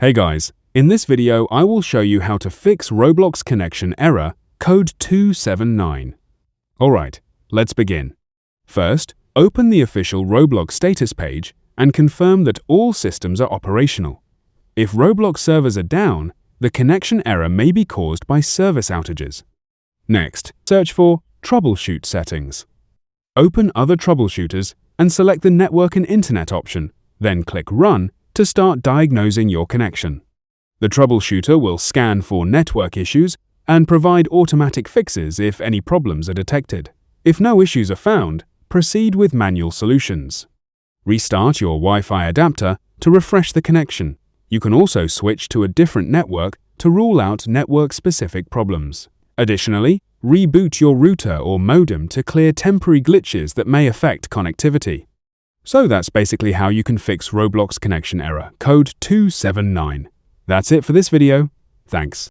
Hey guys, in this video I will show you how to fix Roblox connection error code 279. Alright, let's begin. First, open the official Roblox status page and confirm that all systems are operational. If Roblox servers are down, the connection error may be caused by service outages. Next, search for Troubleshoot settings. Open other troubleshooters and select the Network and Internet option, then click Run to start diagnosing your connection. The troubleshooter will scan for network issues and provide automatic fixes if any problems are detected. If no issues are found, proceed with manual solutions. Restart your Wi-Fi adapter to refresh the connection. You can also switch to a different network to rule out network-specific problems. Additionally, reboot your router or modem to clear temporary glitches that may affect connectivity. So that's basically how you can fix Roblox connection error code 279. That's it for this video. Thanks.